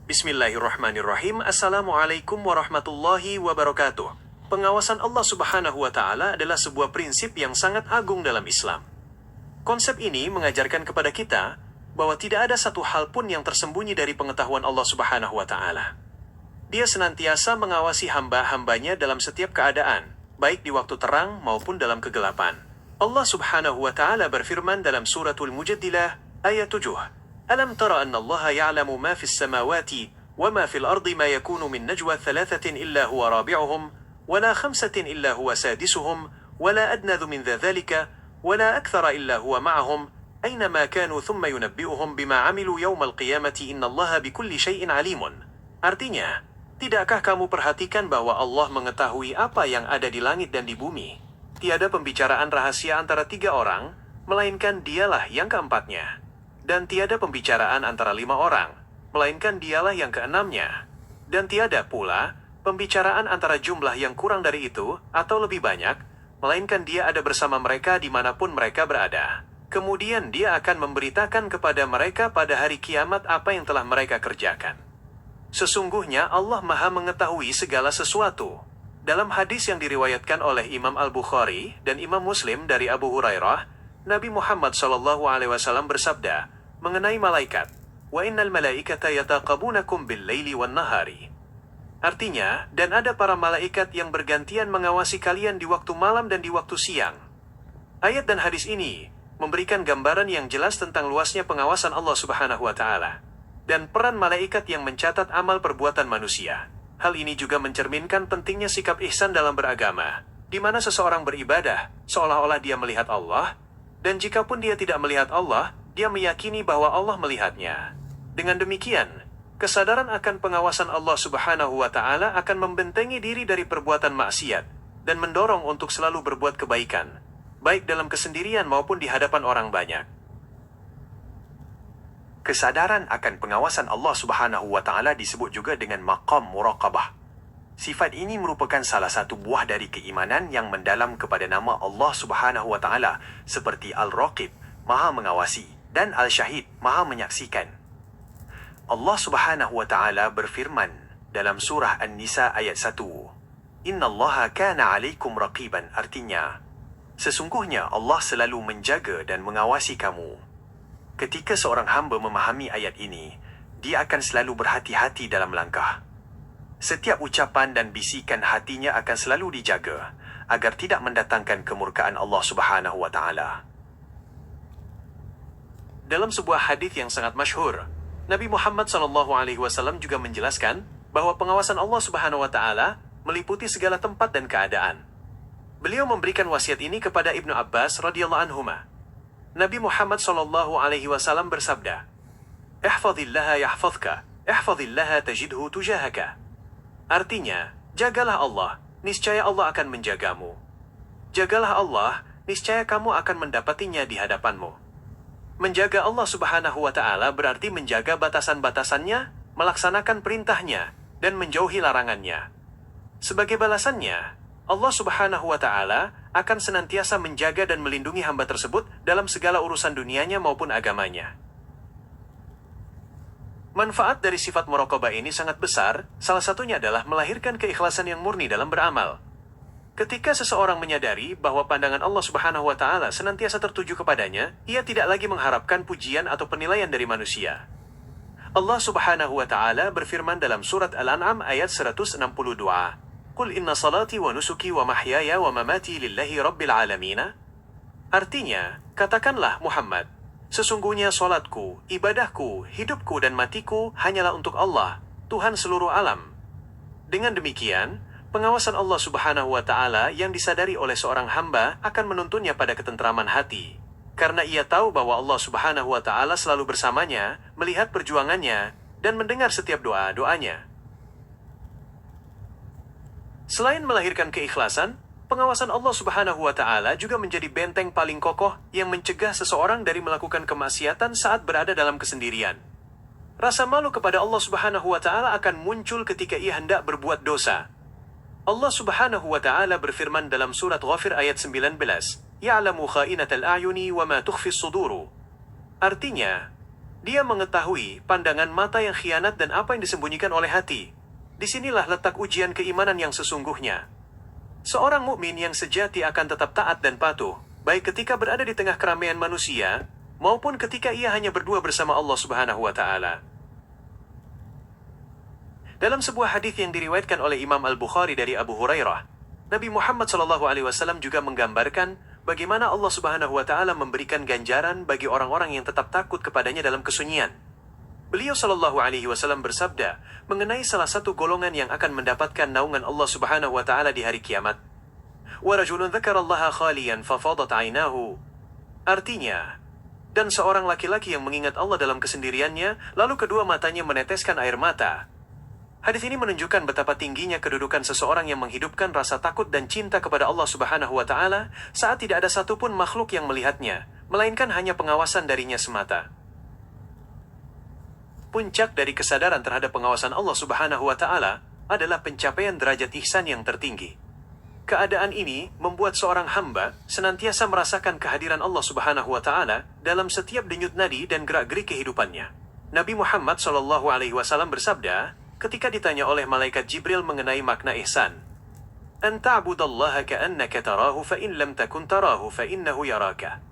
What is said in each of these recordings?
Bismillahirrahmanirrahim. Assalamualaikum warahmatullahi wabarakatuh. Pengawasan Allah Subhanahu wa Ta'ala adalah sebuah prinsip yang sangat agung dalam Islam. Konsep ini mengajarkan kepada kita bahwa tidak ada satu hal pun yang tersembunyi dari pengetahuan Allah Subhanahu wa Ta'ala. Dia senantiasa mengawasi hamba-hambanya dalam setiap keadaan, baik di waktu terang maupun dalam kegelapan. Allah Subhanahu wa Ta'ala berfirman dalam suratul Mujadilah ayat 7. ألم تر أن الله يعلم ما في السماوات وما في الأرض ما يكون من نجوى ثلاثة إلا هو رابعهم ولا خمسة إلا هو سادسهم ولا أدنى من ذلك ولا أكثر إلا هو معهم أينما كانوا ثم ينبئهم بما عملوا يوم القيامة إن الله بكل شيء عليم. Artinya, tidakkah kamu perhatikan bahwa Allah mengetahui apa yang ada di langit dan di bumi? Tiada pembicaraan rahasia antara tiga orang, melainkan dialah yang keempatnya. Dan tiada pembicaraan antara 5 orang, melainkan dialah yang keenamnya. Dan tiada pula pembicaraan antara jumlah yang kurang dari itu, atau lebih banyak, melainkan dia ada bersama mereka dimanapun mereka berada. Kemudian dia akan memberitakan kepada mereka pada hari kiamat apa yang telah mereka kerjakan. Sesungguhnya Allah Maha mengetahui segala sesuatu. Dalam hadis yang diriwayatkan oleh Imam Al-Bukhari dan Imam Muslim dari Abu Hurairah, Nabi Muhammad SAW bersabda mengenai malaikat, "Wa innal malaikata yataqabunakum bil-laili wan-nahari." Artinya, dan ada para malaikat yang bergantian mengawasi kalian di waktu malam dan di waktu siang. Ayat dan hadis ini memberikan gambaran yang jelas tentang luasnya pengawasan Allah Subhanahu wa Ta'ala dan peran malaikat yang mencatat amal perbuatan manusia. Hal ini juga mencerminkan pentingnya sikap ihsan dalam beragama, di mana seseorang beribadah seolah-olah dia melihat Allah, dan jikapun dia tidak melihat Allah, dia meyakini bahwa Allah melihatnya. Dengan demikian, kesadaran akan pengawasan Allah Subhanahu wa Ta'ala akan membentengi diri dari perbuatan maksiat dan mendorong untuk selalu berbuat kebaikan, baik dalam kesendirian maupun di hadapan orang banyak. Kesadaran akan pengawasan Allah Subhanahu wa Ta'ala disebut juga dengan maqam muraqabah. Sifat ini merupakan salah satu buah dari keimanan yang mendalam kepada nama Allah Subhanahu wa Ta'ala, seperti Al-Raqib, Maha mengawasi, dan Al-Syahid, Maha menyaksikan. Allah Subhanahu wa Ta'ala berfirman dalam surah An-Nisa ayat 1. Innallaha kana 'alaikum raqiban, artinya, sesungguhnya Allah selalu menjaga dan mengawasi kamu. Ketika seorang hamba memahami ayat ini, dia akan selalu berhati-hati dalam langkah. Setiap ucapan dan bisikan hatinya akan selalu dijaga, agar tidak mendatangkan kemurkaan Allah Subhanahu wa Ta'ala. Dalam sebuah hadis yang sangat masyhur, Nabi Muhammad SAW juga menjelaskan bahwa pengawasan Allah Subhanahu wa Ta'ala meliputi segala tempat dan keadaan. Beliau memberikan wasiat ini kepada Ibnu Abbas radhiyallahu anhuma. Nabi Muhammad SAW bersabda, "Ihfazillaha yahfazka, ihfazillaha tajidhu tujahaka." Artinya, jagalah Allah, niscaya Allah akan menjagamu. Jagalah Allah, niscaya kamu akan mendapatinya di hadapanmu. Menjaga Allah Subhanahu wa Ta'ala berarti menjaga batasan-batasannya, melaksanakan perintahnya, dan menjauhi larangannya. Sebagai balasannya, Allah Subhanahu wa Ta'ala akan senantiasa menjaga dan melindungi hamba tersebut dalam segala urusan dunianya maupun agamanya. Manfaat dari sifat muraqabah ini sangat besar, salah satunya adalah melahirkan keikhlasan yang murni dalam beramal. Ketika seseorang menyadari bahwa pandangan Allah Subhanahu wa Ta'ala senantiasa tertuju kepadanya, ia tidak lagi mengharapkan pujian atau penilaian dari manusia. Allah Subhanahu wa Ta'ala berfirman dalam surat Al-An'am ayat 162, "Qul inna salati wa nusuki wa mahyaya wa mamati lillahi rabbil alamin." Artinya, katakanlah Muhammad, sesungguhnya salatku, ibadahku, hidupku dan matiku hanyalah untuk Allah, Tuhan seluruh alam. Dengan demikian, pengawasan Allah Subhanahu wa Ta'ala yang disadari oleh seorang hamba akan menuntunnya pada ketentraman hati. Karena ia tahu bahwa Allah Subhanahu wa Ta'ala selalu bersamanya, melihat perjuangannya, dan mendengar setiap doa-doanya. Selain melahirkan keikhlasan, pengawasan Allah Subhanahu wa Ta'ala juga menjadi benteng paling kokoh yang mencegah seseorang dari melakukan kemaksiatan saat berada dalam kesendirian. Rasa malu kepada Allah Subhanahu wa Ta'ala akan muncul ketika ia hendak berbuat dosa. Allah Subhanahu wa Ta'ala berfirman dalam surat Ghafir ayat 19, "Ya'lamu kha'inatal a'yuni wa ma tukhfis suduru." Artinya, Dia mengetahui pandangan mata yang khianat dan apa yang disembunyikan oleh hati. Disinilah letak ujian keimanan yang sesungguhnya. Seorang mukmin yang sejati akan tetap taat dan patuh, baik ketika berada di tengah keramaian manusia, maupun ketika ia hanya berdua bersama Allah Subhanahu wa Ta'ala. Dalam sebuah hadis yang diriwayatkan oleh Imam Al-Bukhari dari Abu Hurairah, Nabi Muhammad SAW juga menggambarkan bagaimana Allah Subhanahu wa Ta'ala memberikan ganjaran bagi orang-orang yang tetap takut kepadanya dalam kesunyian. Beliau SAW bersabda mengenai salah satu golongan yang akan mendapatkan naungan Allah Subhanahu wa Ta'ala di hari kiamat. Wa rajulun dzakarallaha khaliyan fafadat 'ainahu. Artinya, dan seorang laki-laki yang mengingat Allah dalam kesendiriannya, lalu kedua matanya meneteskan air mata. Hadis ini menunjukkan betapa tingginya kedudukan seseorang yang menghidupkan rasa takut dan cinta kepada Allah Subhanahu wa Ta'ala saat tidak ada satupun makhluk yang melihatnya, melainkan hanya pengawasan darinya semata. Puncak dari kesadaran terhadap pengawasan Allah Subhanahu wa Ta'ala adalah pencapaian derajat ihsan yang tertinggi. Keadaan ini membuat seorang hamba senantiasa merasakan kehadiran Allah Subhanahu wa Ta'ala dalam setiap denyut nadi dan gerak-gerik kehidupannya. Nabi Muhammad SAW bersabda, ketika ditanya oleh malaikat Jibril mengenai makna ihsan, "An ta'budallaha ka'annaka tarahu fa in lam takun tarahu fa innahu yaraka."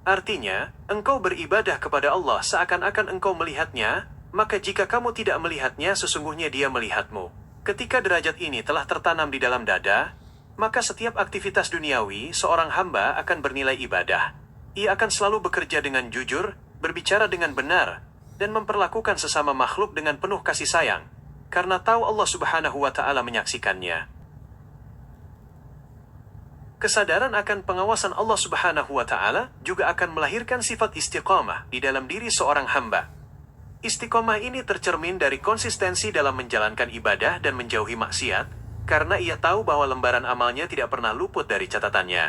Artinya, engkau beribadah kepada Allah seakan-akan engkau melihatnya, maka jika kamu tidak melihatnya sesungguhnya dia melihatmu. Ketika derajat ini telah tertanam di dalam dada, maka setiap aktivitas duniawi seorang hamba akan bernilai ibadah. Ia akan selalu bekerja dengan jujur, berbicara dengan benar, dan memperlakukan sesama makhluk dengan penuh kasih sayang, karena tahu Allah Subhanahu wa Ta'ala menyaksikannya. Kesadaran akan pengawasan Allah Subhanahu wa Ta'ala juga akan melahirkan sifat istiqamah di dalam diri seorang hamba. Istiqamah ini tercermin dari konsistensi dalam menjalankan ibadah dan menjauhi maksiat, karena ia tahu bahwa lembaran amalnya tidak pernah luput dari catatannya.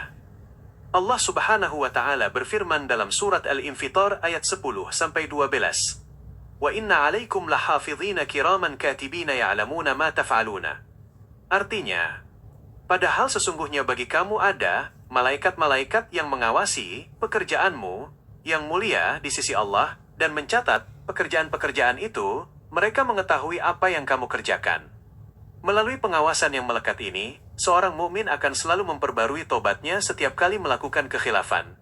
Allah Subhanahu wa Ta'ala berfirman dalam surat Al-Infitar ayat 10-12. Wa inna 'alaikum lahafidhina kiraman katibina ya'lamuna ma taf'aluna. Artinya, padahal sesungguhnya bagi kamu ada malaikat-malaikat yang mengawasi pekerjaanmu yang mulia di sisi Allah dan mencatat pekerjaan-pekerjaan itu, mereka mengetahui apa yang kamu kerjakan. Melalui pengawasan yang melekat ini, seorang mukmin akan selalu memperbarui tobatnya setiap kali melakukan kekhilafan.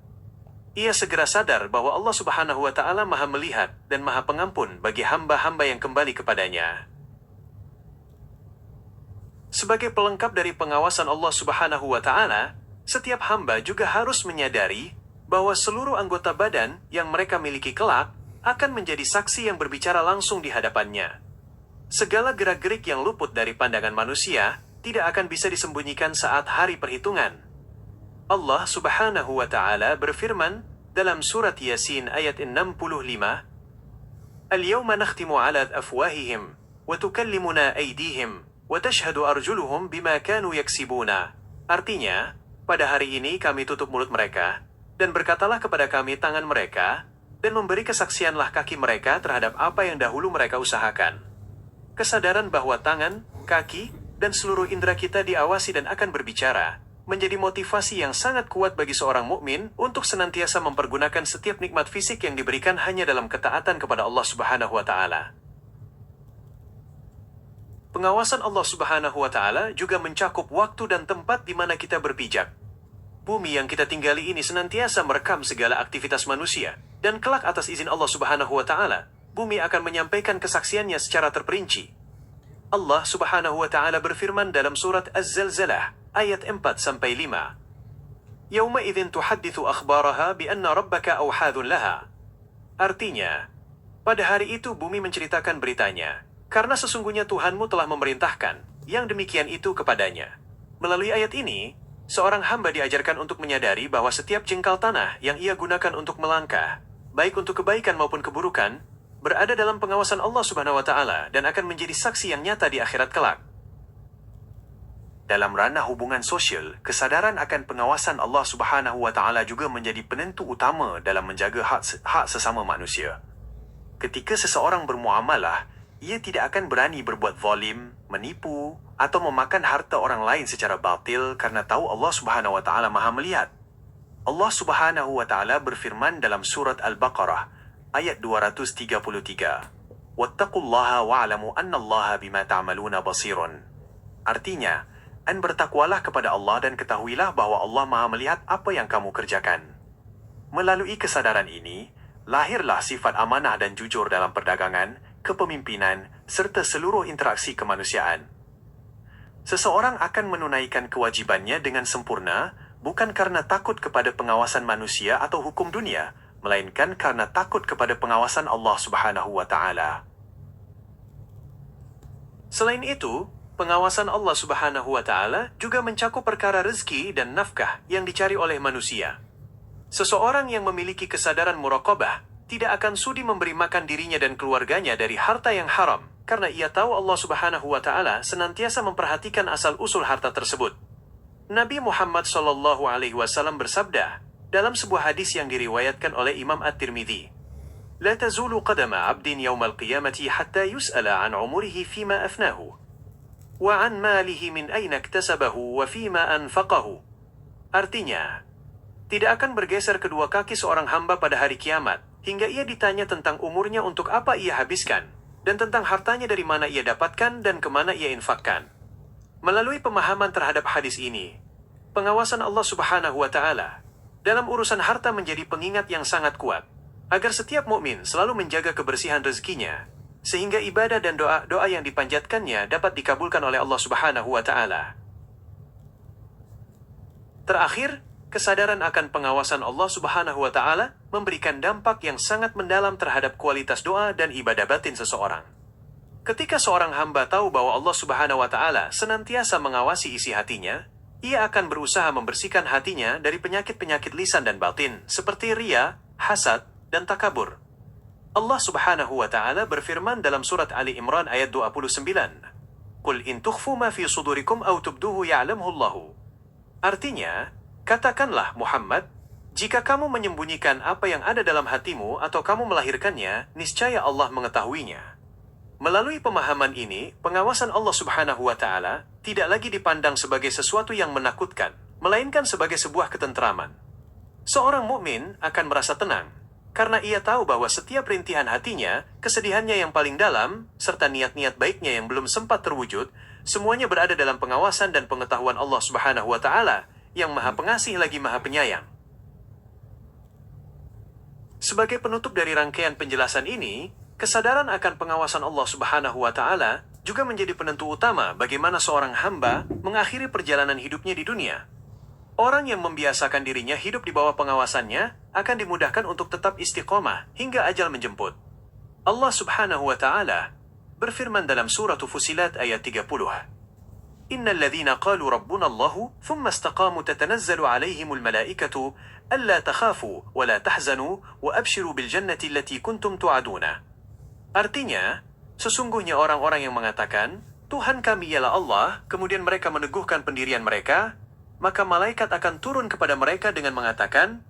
Ia segera sadar bahwa Allah Subhanahu wa Ta'ala Maha melihat dan Maha pengampun bagi hamba-hamba yang kembali kepadanya. Sebagai pelengkap dari pengawasan Allah Subhanahu wa Ta'ala, setiap hamba juga harus menyadari bahwa seluruh anggota badan yang mereka miliki kelak akan menjadi saksi yang berbicara langsung di hadapannya. Segala gerak-gerik yang luput dari pandangan manusia tidak akan bisa disembunyikan saat hari perhitungan. Allah Subhanahu wa Ta'ala berfirman dalam surat Yasin ayat 65, "Al-yawma nakhtimu 'ala afwahihim wa tukallimuna aydihim wa tashhadu arjuluhum bima kanu yaksibuna." Artinya, pada hari ini kami tutup mulut mereka dan berkatalah kepada kami tangan mereka dan memberi kesaksianlah kaki mereka terhadap apa yang dahulu mereka usahakan. Kesadaran bahwa tangan, kaki, dan seluruh indera kita diawasi dan akan berbicara, menjadi motivasi yang sangat kuat bagi seorang mukmin untuk senantiasa mempergunakan setiap nikmat fisik yang diberikan hanya dalam ketaatan kepada Allah Subhanahu wa Ta'ala. Pengawasan Allah Subhanahu wa Ta'ala juga mencakup waktu dan tempat di mana kita berpijak. Bumi yang kita tinggali ini senantiasa merekam segala aktivitas manusia, dan kelak atas izin Allah Subhanahu wa Ta'ala, bumi akan menyampaikan kesaksiannya secara terperinci. Allah Subhanahu wa Ta'ala berfirman dalam surat Az-Zalzalah ayat 4-5. Yauma idzin tuhadditsu akhbaraha bi anna rabbaka awhadun laha. Artinya, pada hari itu bumi menceritakan beritanya, karena sesungguhnya Tuhanmu telah memerintahkan yang demikian itu kepadanya. Melalui ayat ini, seorang hamba diajarkan untuk menyadari bahwa setiap jengkal tanah yang ia gunakan untuk melangkah, baik untuk kebaikan maupun keburukan, berada dalam pengawasan Allah Subhanahu wa Ta'ala dan akan menjadi saksi yang nyata di akhirat kelak. Dalam ranah hubungan sosial, kesadaran akan pengawasan Allah Subhanahu wa Ta'ala juga menjadi penentu utama dalam menjaga hak sesama manusia. Ketika seseorang bermuamalah, ia tidak akan berani berbuat zalim, menipu, atau memakan harta orang lain secara batil karena tahu Allah Subhanahu wa Ta'ala Maha melihat. Allah Subhanahu wa Ta'ala berfirman dalam surat Al-Baqarah ayat 233. Wattaqullaha wa'lamu annallaha bima ta'maluna basirun. Artinya, bertakwalah kepada Allah dan ketahuilah bahwa Allah Maha melihat apa yang kamu kerjakan. Melalui kesadaran ini, lahirlah sifat amanah dan jujur dalam perdagangan, kepemimpinan, serta seluruh interaksi kemanusiaan. Seseorang akan menunaikan kewajibannya dengan sempurna, bukan karena takut kepada pengawasan manusia atau hukum dunia, melainkan karena takut kepada pengawasan Allah Subhanahu wa Ta'ala. Selain itu, pengawasan Allah Subhanahu wa Ta'ala juga mencakup perkara rezeki dan nafkah yang dicari oleh manusia. Seseorang yang memiliki kesadaran muraqabah tidak akan sudi memberi makan dirinya dan keluarganya dari harta yang haram, karena ia tahu Allah Subhanahu wa Ta'ala senantiasa memperhatikan asal-usul harta tersebut. Nabi Muhammad SAW bersabda dalam sebuah hadis yang diriwayatkan oleh Imam At-Tirmidzi, "La tazulu qadama 'abdin yawmal qiyamati hatta yus'ala 'an 'umrihi fima afnahu, wa 'an malihi min aina iktasabahu wa fima anfaqahu." Artinya, tidak akan bergeser kedua kaki seorang hamba pada hari kiamat, hingga ia ditanya tentang umurnya untuk apa ia habiskan, dan tentang hartanya dari mana ia dapatkan dan kemana ia infakkan. Melalui pemahaman terhadap hadis ini, pengawasan Allah Subhanahu wa Ta'ala dalam urusan harta menjadi pengingat yang sangat kuat, agar setiap mukmin selalu menjaga kebersihan rezekinya, sehingga ibadah dan doa-doa yang dipanjatkannya dapat dikabulkan oleh Allah Subhanahu wa Ta'ala. Terakhir, kesadaran akan pengawasan Allah Subhanahu wa Ta'ala memberikan dampak yang sangat mendalam terhadap kualitas doa dan ibadah batin seseorang. Ketika seorang hamba tahu bahwa Allah Subhanahu wa Ta'ala senantiasa mengawasi isi hatinya, ia akan berusaha membersihkan hatinya dari penyakit-penyakit lisan dan batin seperti riya, hasad, dan takabur. Allah Subhanahu wa Ta'ala berfirman dalam surat Ali Imran ayat 29, "Qul in tukhfu ma fi sudurikum aw tubduhu ya'lamhu Allahu." Artinya, katakanlah Muhammad, jika kamu menyembunyikan apa yang ada dalam hatimu atau kamu melahirkannya, niscaya Allah mengetahuinya. Melalui pemahaman ini, pengawasan Allah Subhanahu wa Ta'ala tidak lagi dipandang sebagai sesuatu yang menakutkan, melainkan sebagai sebuah ketentraman. Seorang mukmin akan merasa tenang, karena ia tahu bahwa setiap rintihan hatinya, kesedihannya yang paling dalam, serta niat-niat baiknya yang belum sempat terwujud, semuanya berada dalam pengawasan dan pengetahuan Allah Subhanahu wa Ta'ala, yang Maha Pengasih lagi Maha Penyayang. Sebagai penutup dari rangkaian penjelasan ini, kesadaran akan pengawasan Allah Subhanahu wa Ta'ala juga menjadi penentu utama bagaimana seorang hamba mengakhiri perjalanan hidupnya di dunia. Orang yang membiasakan dirinya hidup di bawah pengawasannya akan dimudahkan untuk tetap istiqomah hingga ajal menjemput. Allah Subhanahu wa Ta'ala berfirman dalam surah Fussilat ayat 30, "Innal ladzina qalu rabbuna Allahu thumma istaqamu tatanazzalu 'alaihimul malaikatu alla takhafu wa la tahzanu wa abshiru bil jannati allati kuntum tu'aduna." Artinya, sesungguhnya orang-orang yang mengatakan, "Tuhan kami ialah Allah," kemudian mereka meneguhkan pendirian mereka, maka malaikat akan turun kepada mereka dengan mengatakan,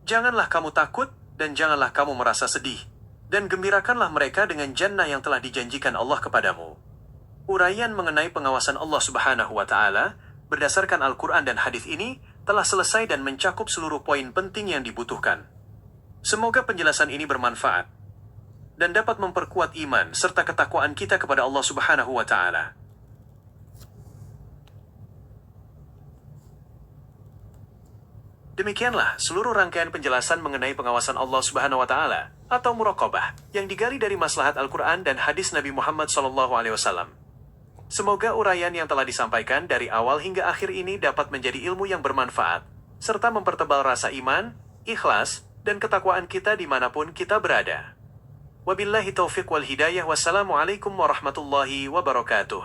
"Janganlah kamu takut dan janganlah kamu merasa sedih, dan gembirakanlah mereka dengan jannah yang telah dijanjikan Allah kepadamu." Uraian mengenai pengawasan Allah Subhanahu wa Ta'ala berdasarkan Al-Quran dan hadis ini telah selesai dan mencakup seluruh poin penting yang dibutuhkan. Semoga penjelasan ini bermanfaat dan dapat memperkuat iman serta ketakwaan kita kepada Allah Subhanahu wa Ta'ala. Demikianlah seluruh rangkaian penjelasan mengenai pengawasan Allah Subhanahu wa Ta'ala atau muraqabah yang digali dari maslahat Al-Quran dan hadis Nabi Muhammad SAW. Semoga uraian yang telah disampaikan dari awal hingga akhir ini dapat menjadi ilmu yang bermanfaat, serta mempertebal rasa iman, ikhlas, dan ketakwaan kita dimanapun kita berada. Wabillahi taufiq wal hidayah. Wassalamualaikum warahmatullahi wabarakatuh.